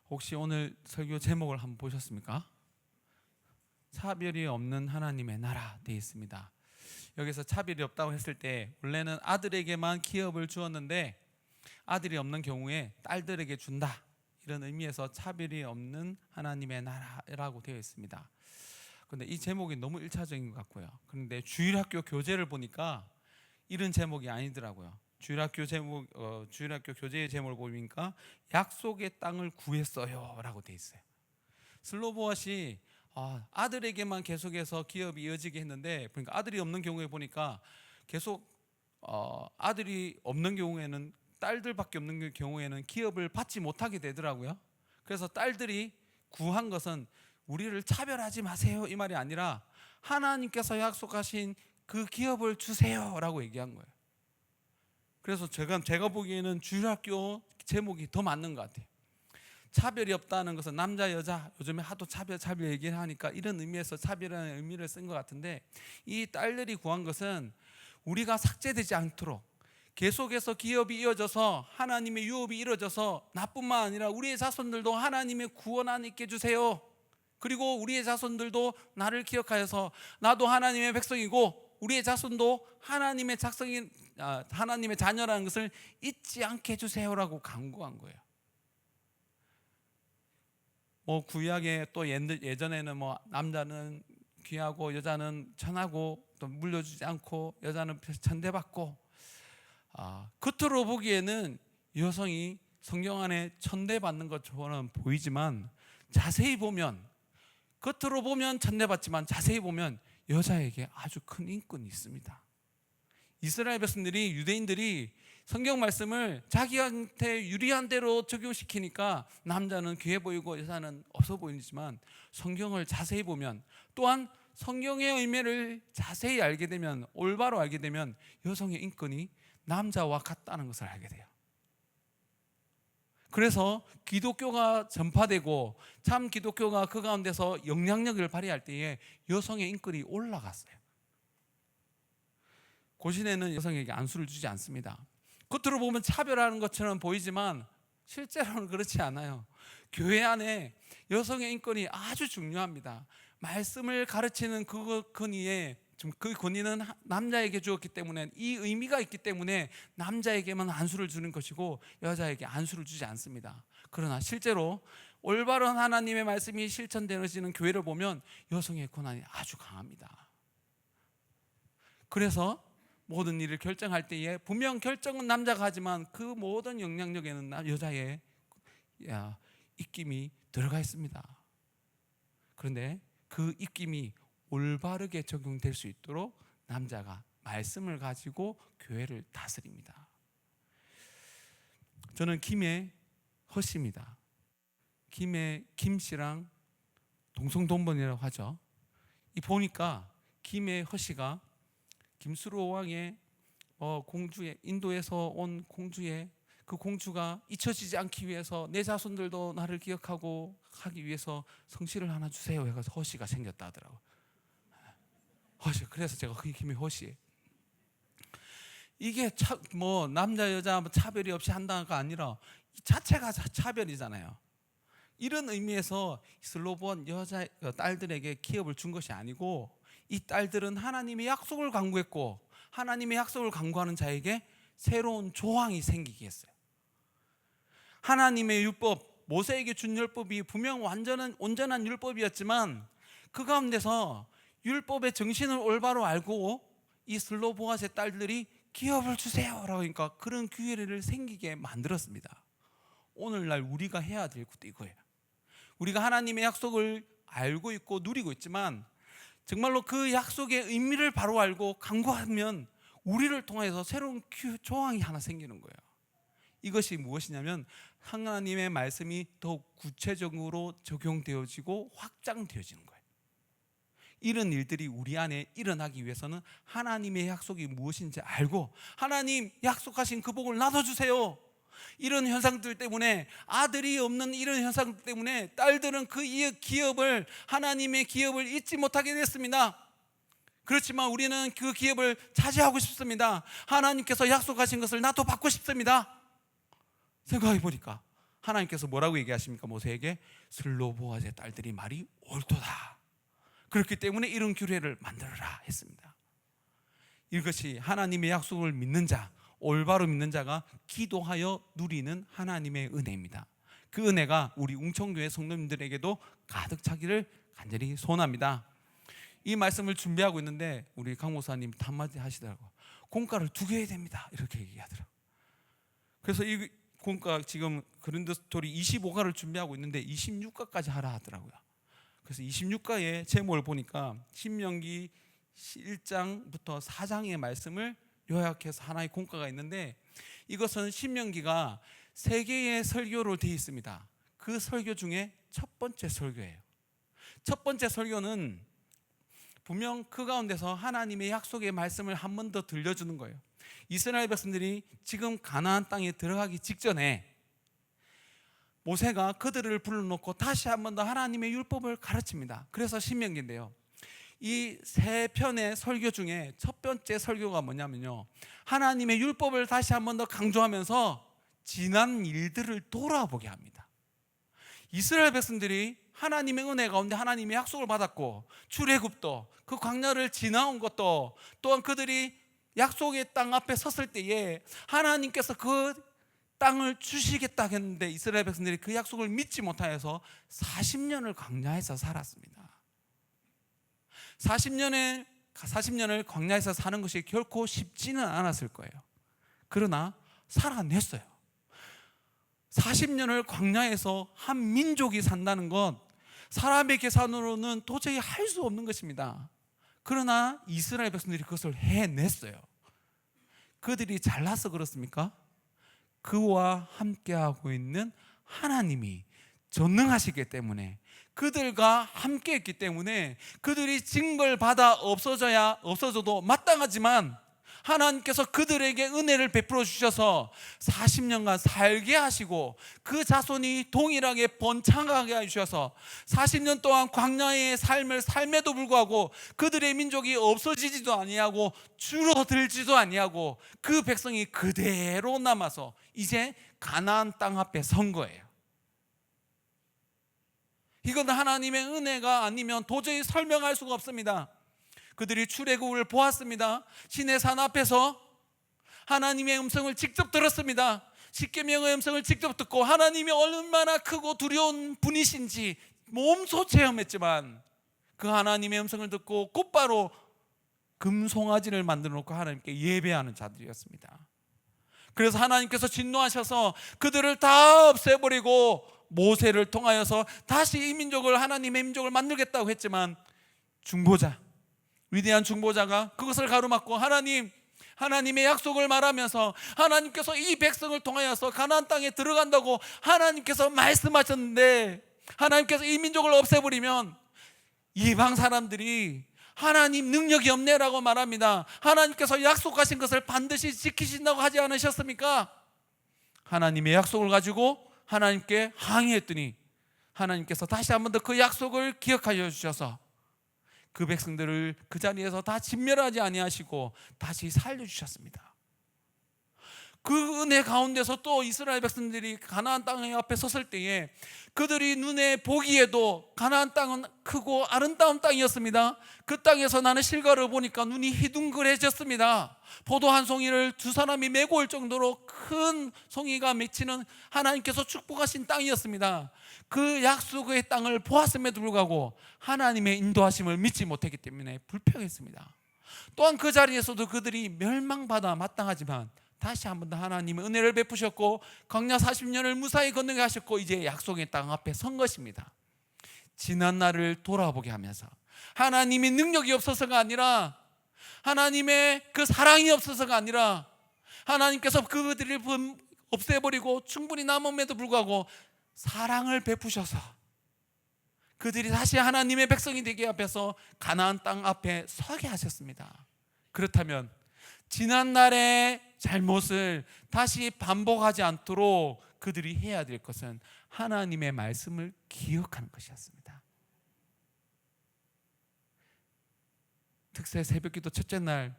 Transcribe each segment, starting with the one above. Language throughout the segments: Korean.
혹시 오늘 설교 제목을 한번 보셨습니까? 차별이 없는 하나님의 나라 되어 있습니다. 여기서 차별이 없다고 했을 때 원래는 아들에게만 기업을 주었는데 아들이 없는 경우에 딸들에게 준다, 이런 의미에서 차별이 없는 하나님의 나라라고 되어 있습니다. 그런데 이 제목이 너무 1차적인 것 같고요. 그런데 주일학교 교재를 보니까 이런 제목이 아니더라고요. 주일학교 교재의 제목을 보니까 약속의 땅을 구했어요 라고 돼 있어요. 슬로보아시 아들에게만 계속해서 기업이 이어지게 했는데, 그러니까 아들이 없는 경우에 보니까 계속 아들이 없는 경우에는, 딸들밖에 없는 경우에는 기업을 받지 못하게 되더라고요. 그래서 딸들이 구한 것은 우리를 차별하지 마세요 이 말이 아니라 하나님께서 약속하신 그 기업을 주세요 라고 얘기한 거예요. 그래서 제가 보기에는 주일학교 제목이 더 맞는 것 같아요. 차별이 없다는 것은 남자 여자 요즘에 하도 차별 얘기를 하니까 이런 의미에서 차별이라는 의미를 쓴 것 같은데, 이 딸들이 구한 것은 우리가 삭제되지 않도록 계속해서 기업이 이어져서 하나님의 유업이 이루어져서 나뿐만 아니라 우리의 자손들도 하나님의 구원 안에 있게 해주세요. 그리고 우리의 자손들도 나를 기억하여서 나도 하나님의 백성이고 우리의 자손도 하나님의 자녀라는 것을 잊지 않게 해주세요라고 간구한 거예요. 구약에 또 예전에는 남자는 귀하고 여자는 천하고 또 물려주지 않고 여자는 천대받고, 겉으로 보기에는 여성이 성경 안에 천대받는 것처럼 보이지만 자세히 보면, 겉으로 보면 천대받지만 자세히 보면 여자에게 아주 큰 인권이 있습니다. 이스라엘 백성들이, 유대인들이 성경 말씀을 자기한테 유리한 대로 적용시키니까 남자는 귀해 보이고 여자는 없어 보이지만 성경을 자세히 보면, 또한 성경의 의미를 자세히 알게 되면, 올바로 알게 되면 여성의 인권이 남자와 같다는 것을 알게 돼요. 그래서 기독교가 전파되고 참 기독교가 그 가운데서 영향력을 발휘할 때에 여성의 인권이 올라갔어요. 고신에는 여성에게 안수를 주지 않습니다. 겉으로 보면 차별하는 것처럼 보이지만 실제로는 그렇지 않아요. 교회 안에 여성의 인권이 아주 중요합니다. 말씀을 가르치는 그 권위는 남자에게 주었기 때문에, 이 의미가 있기 때문에 남자에게만 안수를 주는 것이고 여자에게 안수를 주지 않습니다. 그러나 실제로 올바른 하나님의 말씀이 실천되어지는 교회를 보면 여성의 권한이 아주 강합니다. 그래서 모든 일을 결정할 때에 분명 결정은 남자가 하지만 그 모든 영향력에는 여자의 입김이 들어가 있습니다. 그런데 그 입김이 올바르게 적용될 수 있도록 남자가 말씀을 가지고 교회를 다스립니다. 저는 김의 허씨입니다. 김 씨랑 동성동본이라고 하죠. 이 보니까 김의 허씨가 김수로 왕의 공주의, 인도에서 온 공주의 그 공주가 잊혀지지 않기 위해서 내 자손들도 나를 기억하고 하기 위해서 성씨를 하나 주세요 해서 허씨가 생겼다 하더라고요. 허씨. 그래서 제가 그게 김의 허씨. 이게 남자 여자 차별이 없이 한다가 아니라 자체가 차별이잖아요. 이런 의미에서 슬로본 딸들에게 기업을 준 것이 아니고, 이 딸들은 하나님의 약속을 간구했고 하나님의 약속을 간구하는 자에게 새로운 조항이 생기게 했어요. 하나님의 율법, 모세에게 준 율법이 분명 온전한 율법이었지만 그 가운데서 율법의 정신을 올바로 알고 이 슬로보아스의 딸들이 기업을 주세요 라고 하니까 그런 기회를 생기게 만들었습니다. 오늘날 우리가 해야 될 것도 이거예요. 우리가 하나님의 약속을 알고 있고 누리고 있지만 정말로 그 약속의 의미를 바로 알고 간구하면 우리를 통해서 새로운 조항이 하나 생기는 거예요. 이것이 무엇이냐면 하나님의 말씀이 더욱 구체적으로 적용되어지고 확장되어지는 거예요. 이런 일들이 우리 안에 일어나기 위해서는 하나님의 약속이 무엇인지 알고, 하나님 약속하신 그 복을 나눠주세요. 이런 현상들 때문에, 아들이 없는 이런 현상들 때문에 딸들은 그 기업을, 하나님의 기업을 잊지 못하게 됐습니다. 그렇지만 우리는 그 기업을 차지하고 싶습니다. 하나님께서 약속하신 것을 나도 받고 싶습니다. 생각해 보니까 하나님께서 뭐라고 얘기하십니까? 모세에게 슬로보아즈의 딸들이 말이 옳도다. 그렇기 때문에 이런 규례를 만들어라 했습니다. 이것이 하나님의 약속을 믿는 자, 올바로 믿는 자가 기도하여 누리는 하나님의 은혜입니다. 그 은혜가 우리 웅천교회 성도님들에게도 가득 차기를 간절히 소원합니다. 이 말씀을 준비하고 있는데 우리 강 목사님 한마디 하시더라고요. 공과를 2개 해야 됩니다. 이렇게 얘기하더라고요. 그래서 이 공과 지금 그린드 스토리 25과를 준비하고 있는데 26과까지 하라 하더라고요. 그래서 26과의 제목을 보니까 신명기 1장부터 4장의 말씀을 요약해서 하나의 공과가 있는데, 이것은 신명기가 3개의 설교로 되어 있습니다. 그 설교 중에 첫 번째 설교예요. 첫 번째 설교는 분명 그 가운데서 하나님의 약속의 말씀을 한 번 더 들려주는 거예요. 이스라엘 백성들이 지금 가나안 땅에 들어가기 직전에 모세가 그들을 불러놓고 다시 한 번 더 하나님의 율법을 가르칩니다. 그래서 신명기인데요, 이 3편의 설교 중에 첫 번째 설교가 뭐냐면요, 하나님의 율법을 다시 한 번 더 강조하면서 지난 일들을 돌아보게 합니다. 이스라엘 백성들이 하나님의 은혜 가운데 하나님의 약속을 받았고, 출애굽도 그 광야를 지나온 것도, 또한 그들이 약속의 땅 앞에 섰을 때에 하나님께서 그 땅을 주시겠다 했는데 이스라엘 백성들이 그 약속을 믿지 못하여서 40년을 광야에서 살았습니다. 40년을 광야에서 사는 것이 결코 쉽지는 않았을 거예요. 그러나 살아냈어요. 40년을 광야에서 한 민족이 산다는 건 사람의 계산으로는 도저히 할 수 없는 것입니다. 그러나 이스라엘 백성들이 그것을 해냈어요. 그들이 잘나서 그렇습니까? 그와 함께하고 있는 하나님이 전능하시기 때문에, 그들과 함께했기 때문에 그들이 징벌받아 없어져도 마땅하지만 하나님께서 그들에게 은혜를 베풀어 주셔서 40년간 살게 하시고 그 자손이 동일하게 번창하게 하셔서 40년 동안 광야의 삶을 삶에도 불구하고 그들의 민족이 없어지지도 아니하고 줄어들지도 아니하고 그 백성이 그대로 남아서 이제 가나안 땅 앞에 선 거예요. 이건 하나님의 은혜가 아니면 도저히 설명할 수가 없습니다. 그들이 출애굽을 보았습니다. 시내산 앞에서 하나님의 음성을 직접 들었습니다. 십계명의 음성을 직접 듣고 하나님이 얼마나 크고 두려운 분이신지 몸소 체험했지만, 그 하나님의 음성을 듣고 곧바로 금송아지를 만들어 놓고 하나님께 예배하는 자들이었습니다. 그래서 하나님께서 진노하셔서 그들을 다 없애버리고 모세를 통하여서 다시 이 민족을, 하나님의 민족을 만들겠다고 했지만, 위대한 중보자가 그것을 가로막고 하나님의 약속을 말하면서 하나님께서 이 백성을 통하여서 가나안 땅에 들어간다고 하나님께서 말씀하셨는데, 하나님께서 이 민족을 없애버리면 이방 사람들이 하나님 능력이 없네라고 말합니다. 하나님께서 약속하신 것을 반드시 지키신다고 하지 않으셨습니까? 하나님의 약속을 가지고 하나님께 항의했더니 하나님께서 다시 한 번 더 그 약속을 기억하여 주셔서 그 백성들을 그 자리에서 다 진멸하지 아니하시고 다시 살려주셨습니다. 그 은혜 가운데서 또 이스라엘 백성들이 가나안 땅 앞에 섰을 때에 그들이 눈에 보기에도 가나안 땅은 크고 아름다운 땅이었습니다. 그 땅에서 나는 실과를 보니까 눈이 희둥그레졌습니다. 포도 한 송이를 2사람이 메고 올 정도로 큰 송이가 맺히는 하나님께서 축복하신 땅이었습니다. 그 약속의 땅을 보았음에도 불구하고 하나님의 인도하심을 믿지 못했기 때문에 불평했습니다. 또한 그 자리에서도 그들이 멸망받아 마땅하지만 다시 한 번 더 하나님의 은혜를 베푸셨고 광야 40년을 무사히 건너게 하셨고 이제 약속의 땅 앞에 선 것입니다. 지난 날을 돌아보게 하면서 하나님의 능력이 없어서가 아니라, 하나님의 그 사랑이 없어서가 아니라, 하나님께서 그들을 없애버리고 충분히 남음에도 불구하고 사랑을 베푸셔서 그들이 다시 하나님의 백성이 되게 앞에서 가나안 땅 앞에 서게 하셨습니다. 그렇다면 지난 날의 잘못을 다시 반복하지 않도록 그들이 해야 될 것은 하나님의 말씀을 기억하는 것이었습니다. 특세 새벽기도 첫째 날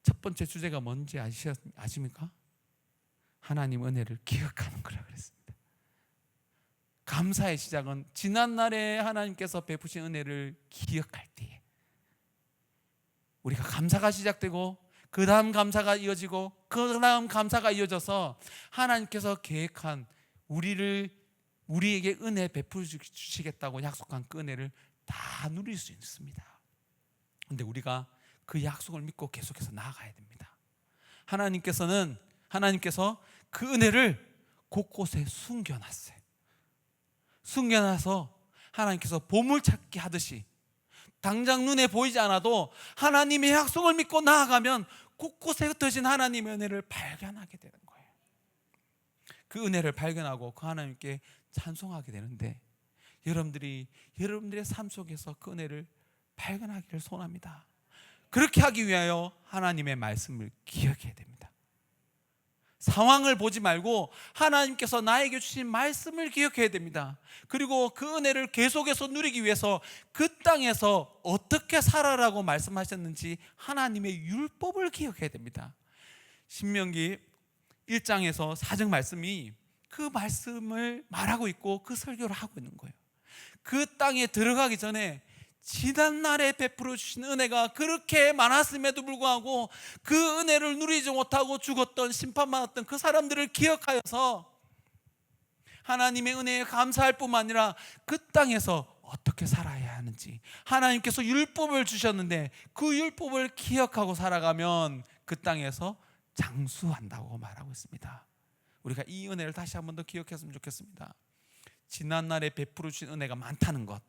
첫 번째 주제가 뭔지 아십니까? 하나님 은혜를 기억하는 거라 그랬습니다. 감사의 시작은 지난날에 하나님께서 베푸신 은혜를 기억할 때에 우리가 감사가 시작되고 그 다음 감사가 이어지고 그 다음 감사가 이어져서 하나님께서 계획한 우리에게 은혜 베풀어 주시겠다고 약속한 그 은혜를 다 누릴 수 있습니다. 그런데 우리가 그 약속을 믿고 계속해서 나아가야 됩니다. 하나님께서 그 은혜를 곳곳에 숨겨놨어요. 숨겨놔서 하나님께서 보물찾기 하듯이 당장 눈에 보이지 않아도 하나님의 약속을 믿고 나아가면 곳곳에 흩어진 하나님의 은혜를 발견하게 되는 거예요. 그 은혜를 발견하고 그 하나님께 찬송하게 되는데 여러분들의 삶 속에서 그 은혜를 발견하기를 소원합니다. 그렇게 하기 위하여 하나님의 말씀을 기억해야 됩니다. 상황을 보지 말고 하나님께서 나에게 주신 말씀을 기억해야 됩니다. 그리고 그 은혜를 계속해서 누리기 위해서 그 땅에서 어떻게 살아라고 말씀하셨는지 하나님의 율법을 기억해야 됩니다. 신명기 1장에서 4절 말씀이 그 말씀을 말하고 있고 그 설교를 하고 있는 거예요. 그 땅에 들어가기 전에 지난날에 베풀어 주신 은혜가 그렇게 많았음에도 불구하고 그 은혜를 누리지 못하고 죽었던, 심판받았던 그 사람들을 기억하여서 하나님의 은혜에 감사할 뿐만 아니라 그 땅에서 어떻게 살아야 하는지, 하나님께서 율법을 주셨는데 그 율법을 기억하고 살아가면 그 땅에서 장수한다고 말하고 있습니다. 우리가 이 은혜를 다시 한 번 더 기억했으면 좋겠습니다. 지난날에 베풀어 주신 은혜가 많다는 것,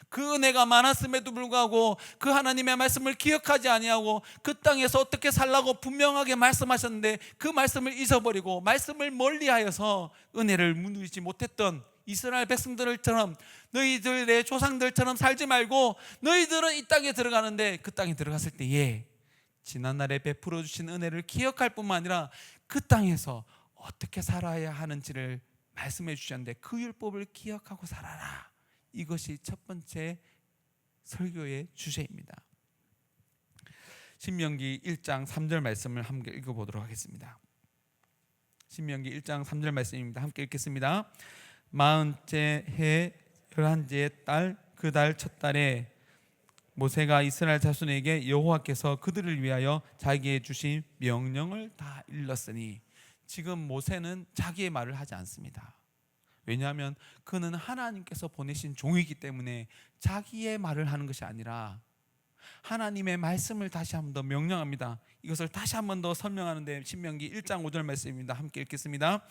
그 은혜가 많았음에도 불구하고 그 하나님의 말씀을 기억하지 아니하고 그 땅에서 어떻게 살라고 분명하게 말씀하셨는데 그 말씀을 잊어버리고 말씀을 멀리하여서 은혜를 누리지 못했던 이스라엘 백성들처럼, 너희들의 조상들처럼 살지 말고 너희들은 이 땅에 들어가는데 그 땅에 들어갔을 때에 지난날에 베풀어 주신 은혜를 기억할 뿐만 아니라 그 땅에서 어떻게 살아야 하는지를 말씀해 주셨는데 그 율법을 기억하고 살아라. 이것이 첫 번째 설교의 주제입니다. 신명기 1장 3절 말씀을 함께 읽어보도록 하겠습니다. 신명기 1장 3절 말씀입니다. 함께 읽겠습니다. 40째 해 11째 달 그 달 첫 달에 모세가 이스라엘 자손에게 여호와께서 그들을 위하여 자기의 주신 명령을 다 일렀으니, 지금 모세는 자기의 말을 하지 않습니다. 왜냐하면 그는 하나님께서 보내신 종이기 때문에 자기의 말을 하는 것이 아니라 하나님의 말씀을 다시 한 번 더 명령합니다. 이것을 다시 한 번 더 설명하는데 신명기 1장 5절 말씀입니다. 함께 읽겠습니다.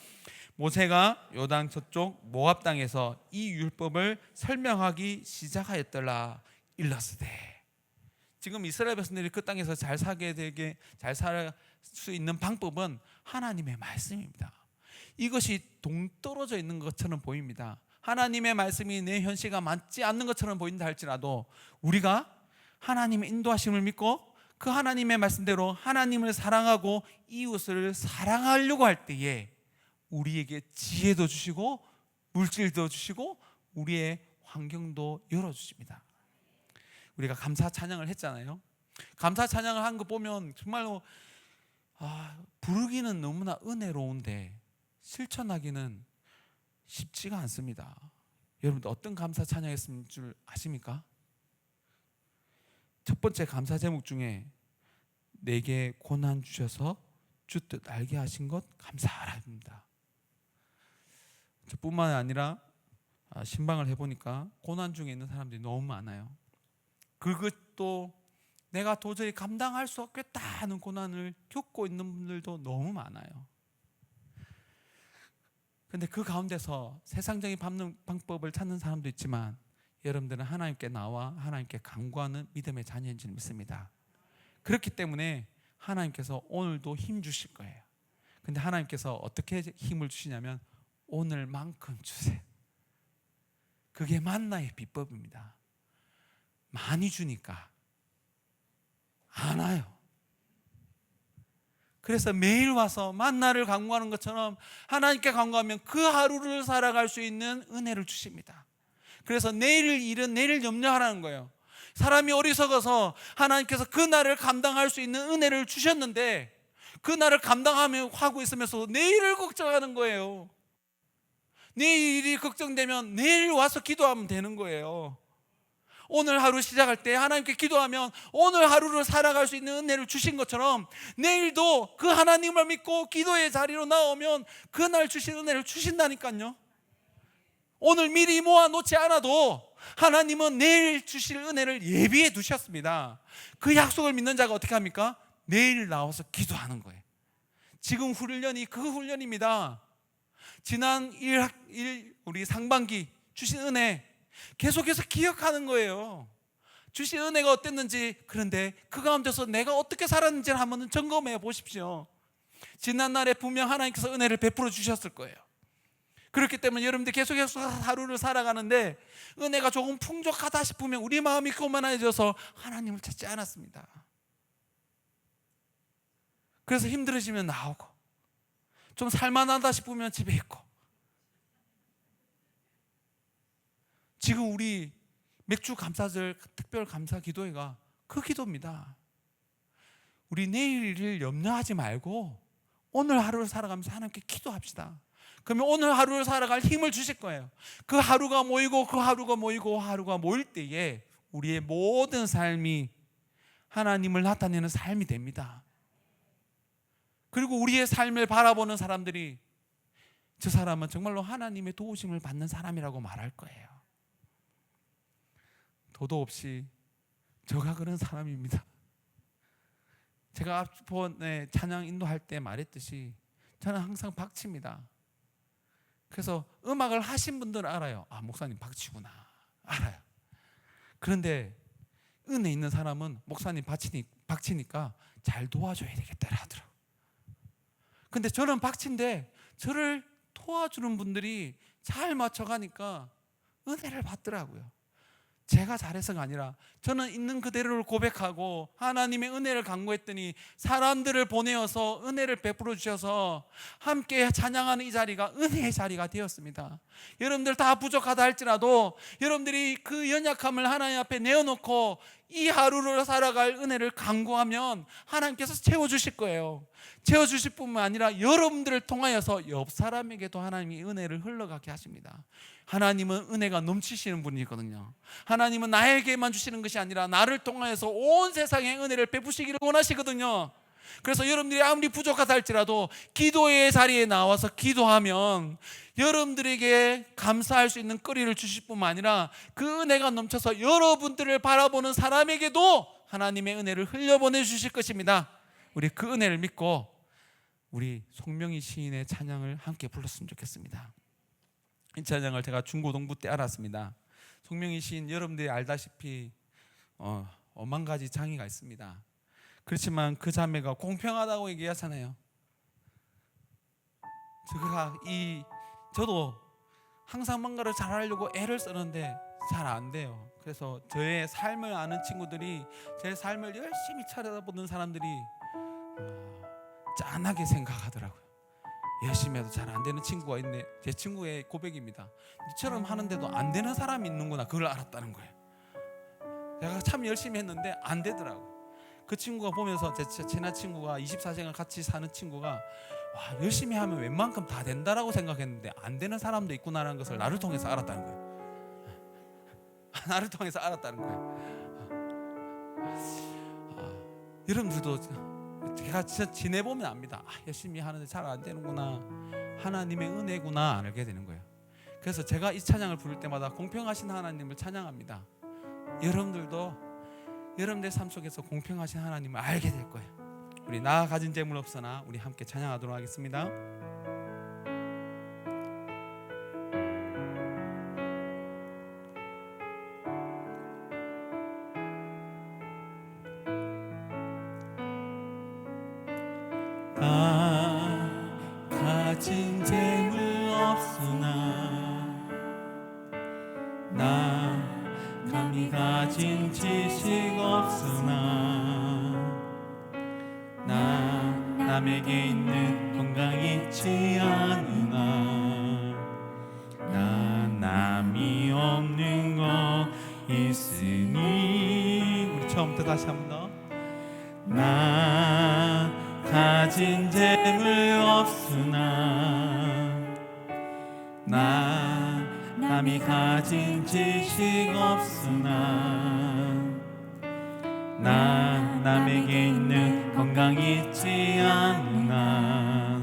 모세가 요단 저쪽 모압 땅에서 이 율법을 설명하기 시작하였더라. 일렀으되, 지금 이스라엘 백성들이 그 땅에서 잘 살게 되게 잘 살 수 있는 방법은 하나님의 말씀입니다. 이것이 동떨어져 있는 것처럼 보입니다. 하나님의 말씀이 내 현실과 맞지 않는 것처럼 보인다 할지라도 우리가 하나님의 인도하심을 믿고 그 하나님의 말씀대로 하나님을 사랑하고 이웃을 사랑하려고 할 때에 우리에게 지혜도 주시고 물질도 주시고 우리의 환경도 열어주십니다. 우리가 감사 찬양을 했잖아요. 감사 찬양을 한 거 보면 정말로 부르기는 너무나 은혜로운데 실천하기는 쉽지가 않습니다. 여러분들 어떤 감사 찬양했을 줄 아십니까? 첫 번째 감사 제목 중에 내게 고난 주셔서 주 뜻 알게 하신 것 감사하랍니다. 저뿐만 아니라 신방을 해보니까 고난 중에 있는 사람들이 너무 많아요. 그것도 내가 도저히 감당할 수 없겠다 하는 고난을 겪고 있는 분들도 너무 많아요. 근데 그 가운데서 세상적인 방법을 찾는 사람도 있지만 여러분들은 하나님께 나와 하나님께 간구하는 믿음의 자녀인 줄 믿습니다. 그렇기 때문에 하나님께서 오늘도 힘 주실 거예요. 근데 하나님께서 어떻게 힘을 주시냐면 오늘만큼 주세요. 그게 만나의 비법입니다. 많이 주니까 안 와요. 그래서 매일 와서 만나를 간구하는 것처럼 하나님께 간구하면 그 하루를 살아갈 수 있는 은혜를 주십니다. 그래서 내일 일은 내일 염려하라는 거예요. 사람이 어리석어서 하나님께서 그 날을 감당할 수 있는 은혜를 주셨는데 그 날을 감당하며 하고 있으면서 내일을 걱정하는 거예요. 내일이 걱정되면 내일 와서 기도하면 되는 거예요. 오늘 하루 시작할 때 하나님께 기도하면 오늘 하루를 살아갈 수 있는 은혜를 주신 것처럼 내일도 그 하나님을 믿고 기도의 자리로 나오면 그날 주신 은혜를 주신다니까요. 오늘 미리 모아놓지 않아도 하나님은 내일 주실 은혜를 예비해 두셨습니다. 그 약속을 믿는 자가 어떻게 합니까? 내일 나와서 기도하는 거예요. 지금 훈련이 그 훈련입니다. 지난 우리 상반기 주신 은혜 계속해서 기억하는 거예요. 주신 은혜가 어땠는지, 그런데 그 가운데서 내가 어떻게 살았는지를 한번 점검해 보십시오. 지난날에 분명 하나님께서 은혜를 베풀어 주셨을 거예요. 그렇기 때문에 여러분들 계속해서 하루를 살아가는데 은혜가 조금 풍족하다 싶으면 우리 마음이 교만해져서 하나님을 찾지 않았습니다. 그래서 힘들어지면 나오고, 좀 살만하다 싶으면 집에 있고. 지금 우리 맥주 감사절 특별 감사 기도회가 그 기도입니다. 우리 내일을 염려하지 말고 오늘 하루를 살아가면서 하나님께 기도합시다. 그러면 오늘 하루를 살아갈 힘을 주실 거예요. 그 하루가 모이고 그 하루가 모이고 하루가 모일 때에 우리의 모든 삶이 하나님을 나타내는 삶이 됩니다. 그리고 우리의 삶을 바라보는 사람들이 저 사람은 정말로 하나님의 도우심을 받는 사람이라고 말할 거예요. 도도 없이 저가 그런 사람입니다. 제가 앞번에 찬양 인도할 때 말했듯이 저는 항상 박치입니다. 그래서 음악을 하신 분들은 알아요. 아, 목사님 박치구나, 알아요. 그런데 은혜 있는 사람은 목사님 박치니까 잘 도와줘야 되겠다 하더라고요. 근데 저는 박치인데 저를 도와주는 분들이 잘 맞춰가니까 은혜를 받더라고요. 제가 잘해서가 아니라 저는 있는 그대로를 고백하고 하나님의 은혜를 간구했더니 사람들을 보내어서 은혜를 베풀어 주셔서 함께 찬양하는 이 자리가 은혜의 자리가 되었습니다. 여러분들 다 부족하다 할지라도 여러분들이 그 연약함을 하나님 앞에 내어놓고 이 하루를 살아갈 은혜를 간구하면 하나님께서 채워주실 거예요. 채워주실 뿐만 아니라 여러분들을 통하여서 옆 사람에게도 하나님이 은혜를 흘러가게 하십니다. 하나님은 은혜가 넘치시는 분이거든요. 하나님은 나에게만 주시는 것이 아니라 나를 통하여서 온 세상에 은혜를 베푸시기를 원하시거든요. 그래서 여러분들이 아무리 부족하다 할지라도 기도의 자리에 나와서 기도하면 여러분들에게 감사할 수 있는 거리를 주실 뿐만 아니라 그 은혜가 넘쳐서 여러분들을 바라보는 사람에게도 하나님의 은혜를 흘려보내 주실 것입니다. 우리 그 은혜를 믿고 우리 송명희 시인의 찬양을 함께 불렀으면 좋겠습니다. 이 찬양을 제가 중고등부 때 알았습니다. 송명희 시인 여러분들이 알다시피 50,000가지 장애가 있습니다. 그렇지만 그 자매가 공평하다고 얘기하잖아요. 저도 항상 뭔가를 잘하려고 애를 쓰는데 잘 안 돼요. 그래서 저의 삶을 아는 친구들이 제 삶을 열심히 찾아보는 사람들이 짠하게 생각하더라고요. 열심히 해도 잘 안 되는 친구가 있네. 제 친구의 고백입니다. 이처럼 하는데도 안 되는 사람이 있는구나, 그걸 알았다는 거예요. 제가 참 열심히 했는데 안 되더라고요. 그 친구가 보면서, 제 친한 친구가 24시간 같이 사는 친구가 와, 열심히 하면 웬만큼 다 된다라고 생각했는데 안 되는 사람도 있구나라는 것을 나를 통해서 알았다는 거예요. 나를 통해서 알았다는 거예요. 여러분들도 제가 진짜 지내보면 압니다. 열심히 하는데 잘 안 되는구나, 하나님의 은혜구나 알게 되는 거예요. 그래서 제가 이 찬양을 부를 때마다 공평하신 하나님을 찬양합니다. 여러분들도 여러분들 삶 속에서 공평하신 하나님을 알게 될 거예요. 우리 나 가진 재물 없으나 우리 함께 찬양하도록 하겠습니다. 나 가진 재물 없으나 나 감히 가진 지식 없으나 나 남에게 있는 건강 있지 않으나 나 남이 없는 거 있으니. 우리 처음부터 다시 한 번 더. 나 가진 재물 없으나 나 나 남이 가진 지식 없으나 나 남에게 있는 건강 있지 않으나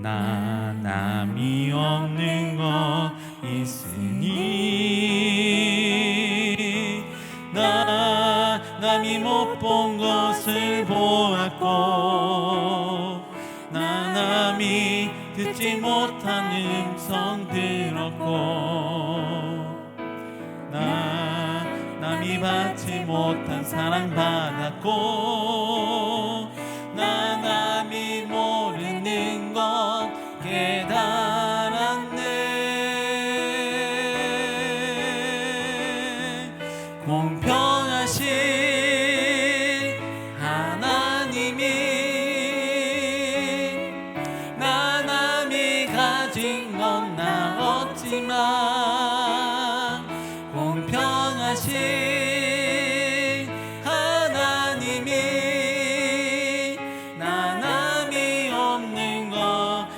나 남이 없는 것 있으니 나 남이 못 본 것을 보았고 나 남이 듣지 못한 음성 들었고 나 남이 받지 못한 사랑 받았고 나 남이 모르는 것 깨달았네. 공평하신 하나님이 나 남이 가진 건 나 없지만 공평하신 하나님이 나 남이 없는 것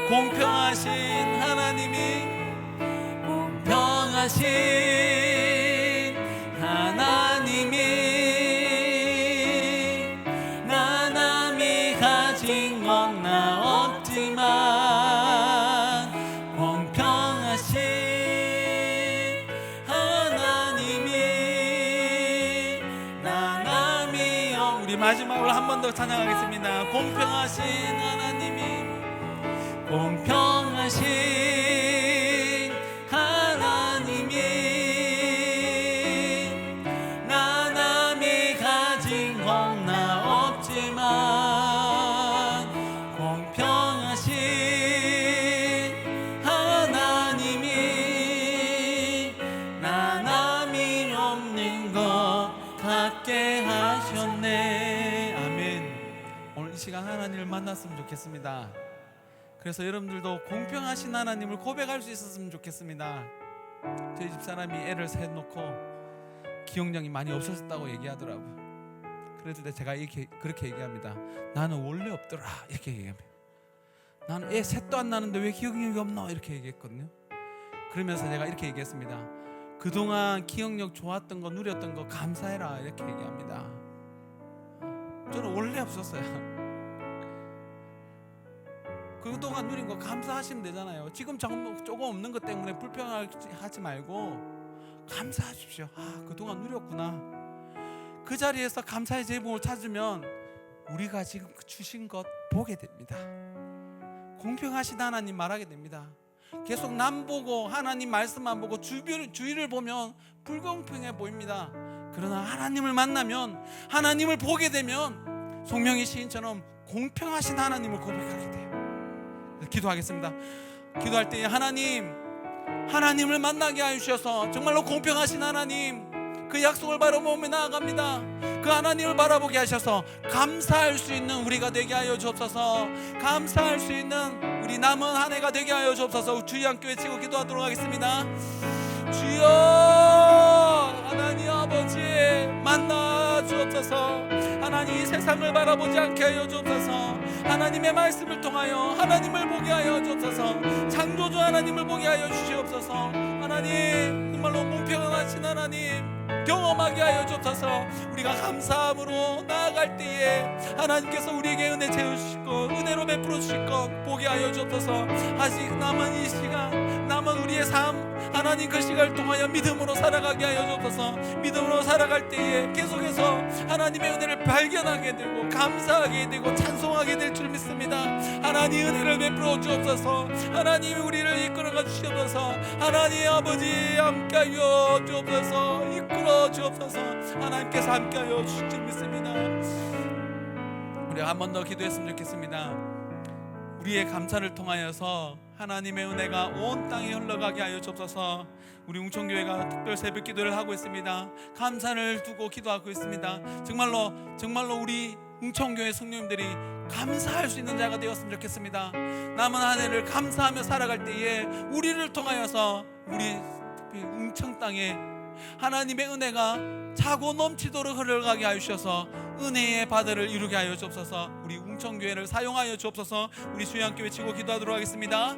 공평하신 하나님이 공평하신 하나님이 나 남이 가진 건 나 없지만 공평하신 하나님이 나 남이 우리 마지막으로 한 번 더 찬양하겠습니다. 공평하신 하나님이 공평하신 하나님이 나 남이 가진 건 나 없지만 공평하신 하나님이 나 남이 없는 것 같게 하셨네. 아멘. 오늘 이 시간 하나님을 만났으면 좋겠습니다. 그래서 여러분들도 공평하신 하나님을 고백할 수 있었으면 좋겠습니다. 저희 집사람이 애를 셋 놓고 기억력이 많이 없어졌다고 얘기하더라고요. 그랬을 때 제가 그렇게 얘기합니다. 나는 원래 없더라 이렇게 얘기합니다. 나는 애 셋도 안 나는데 왜 기억력이 없노 이렇게 얘기했거든요. 그러면서 제가 이렇게 얘기했습니다. 그동안 기억력 좋았던 거 누렸던 거 감사해라 이렇게 얘기합니다. 저는 원래 없었어요. 그동안 누린 거 감사하시면 되잖아요. 지금 조금 없는 것 때문에 불평하지 말고 감사하십시오. 그동안 누렸구나. 그 자리에서 감사의 제목을 찾으면 우리가 지금 주신 것 보게 됩니다. 공평하신 하나님 말하게 됩니다. 계속 남 보고 하나님 말씀만 보고 주위를 보면 불공평해 보입니다. 그러나 하나님을 만나면 하나님을 보게 되면 송명희 시인처럼 공평하신 하나님을 고백하게 돼요. 기도하겠습니다. 기도할 때 하나님을 만나게 하셔서 정말로 공평하신 하나님 그 약속을 바라보며 나아갑니다. 그 하나님을 바라보게 하셔서 감사할 수 있는 우리가 되게 하여 주옵소서. 감사할 수 있는 우리 남은 한 해가 되게 하여 주옵소서. 주여 함께 외치고 기도하도록 하겠습니다. 주여 하나님 아버지 만나 주옵소서. 하나님 이 세상을 바라보지 않게 하여 주옵소서. 하나님의 말씀을 통하여 하나님을 보게 하여 주옵소서. 창조주 하나님을 보게 하여 주시옵소서. 하나님 정말로 공평하신 하나님 경험하게 하여 주옵소서. 우리가 감사함으로 나아갈 때에 하나님께서 우리에게 은혜 채우실 것 은혜로 베풀어 주실 것 보게 하여 주옵소서. 아직 남은 이 시간 남은 우리의 삶 하나님 그 시간을 통하여 믿음으로 살아가게 하여 주옵소서. 믿음으로 살아갈 때에 계속해서 하나님의 은혜를 발견하게 되고 감사하게 되고 찬송하게 될 줄 믿습니다. 하나님 은혜를 베풀어 주옵소서. 하나님 우리를 이끌어가 주시옵소서. 하나님 아버지 함께하여 주옵소서. 이끌어 주옵소서. 하나님께서 함께하여 주실 줄 믿습니다. 우리가 한 번 더 기도했으면 좋겠습니다. 우리의 감사를 통하여서 하나님의 은혜가 온 땅에 흘러가게 하여 주옵소서. 우리 웅천교회가 특별 새벽 기도를 하고 있습니다. 감사를 두고 기도하고 있습니다. 정말로 우리 웅천교회 성령님들이 감사할 수 있는 자가 되었으면 좋겠습니다. 남은 한 해를 감사하며 살아갈 때에 우리를 통하여서 우리 웅천 땅에 하나님의 은혜가 차고 넘치도록 흘러가게 하여 주셔서 은혜의 바다를 이루게 하여 주옵소서. 우리 웅천교회를 사용하여 주옵소서. 우리 주여 함께 외치고 기도하도록 하겠습니다.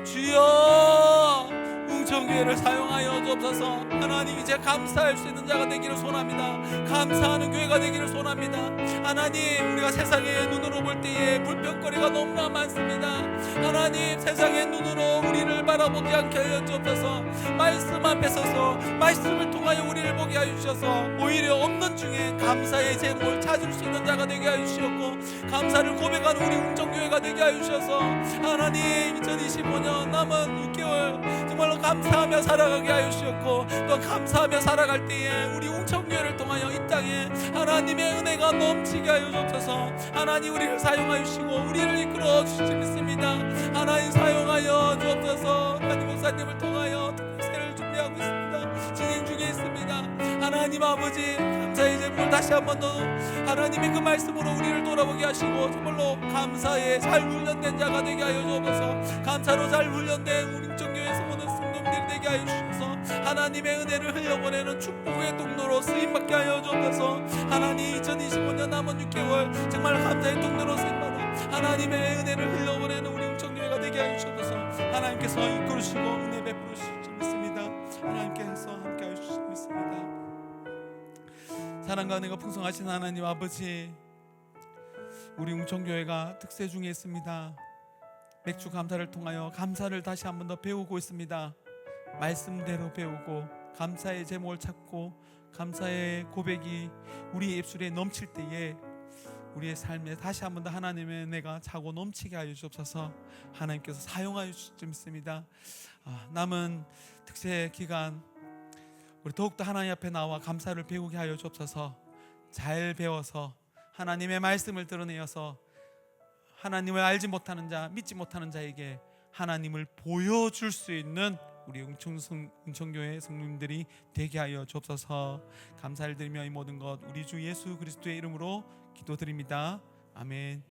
주여, 웅천교회를 사용하여 주옵소서. 하나님, 이제 감사할 수 있는 자가 되기를 소원합니다. 감사하는 교회가 되기를 소원합니다. 하나님, 우리가 세상의 눈으로 볼 때에 불평거리가 너무나 많습니다. 하나님, 세상의 눈으로 우리를 바라보지 않게 하여 주옵소서. 말씀 앞에 서서 말씀을 통하여 우리를 보게 하여 주셔서 오히려 없는 중에 감사의 제목을 찾을 수 있는 자가 되게 하여 주셨고, 감사를 고백하는 우리 웅천교회가 되게 하여 주셔서 하나님, 2025년 남은 6개월 정말로 감사하며 살아가게 하여 주셨고, 또 감사하며 살아갈 때에 우리 웅천교회를 통하여 이 땅에 하나님의 은혜가 넘치게 하여 주옵소서. 하나님, 우리를 사용하여 주시고 우리를 이끌어 주시지 믿습니다. 하나님, 사용하여 주옵소서. 하나님, 목사님을 통하여 특세를 준비하고 있습니다. 진행 중에 있습니다. 하나님 아버지, 감사의 제목을 다시 한 번 더 하나님의 그 말씀으로 우리를 돌아보게 하시고 정말로 감사에 잘 훈련된 자가 되게 하여 주옵소서. 감사로 잘 훈련된 우리 웅천교회에서 오는 성도들이 되게 하여 주셔서 하나님의 은혜를 흘려보내는 축복의 통로로 쓰임받게 하여 주옵소서. 하나님, 2025년 남은 6개월 정말 감사의 통로로 쓰임받아 하나님의 은혜를 흘려보내는 우리 웅천교회가 되게 하여 주옵소서. 하나님께서 이끌으시고 은혜 베풀으시지 믿습니다. 하나님께서 함께 하여 주시지 믿습니다. 사랑과 은혜가 풍성하신 하나님 아버지, 우리 웅천교회가 특세 중에 있습니다. 맥주 감사를 통하여 감사를 다시 한 번 더 배우고 있습니다. 말씀대로 배우고 감사의 제목을 찾고 감사의 고백이 우리의 입술에 넘칠 때에 우리의 삶에 다시 한 번 더 하나님의 은혜가 차고 넘치게 하여 주옵소서. 하나님께서 사용하여 주실 믿습니다. 남은 특세 기간 우리 더욱더 하나님 앞에 나와 감사를 배우게 하여 주옵소서. 잘 배워서 하나님의 말씀을 드러내어서 하나님을 알지 못하는 자, 믿지 못하는 자에게 하나님을 보여줄 수 있는 우리 웅천교회 성도님들이 되게 하여 주옵소서. 감사를 드리며 이 모든 것 우리 주 예수 그리스도의 이름으로 기도드립니다. 아멘.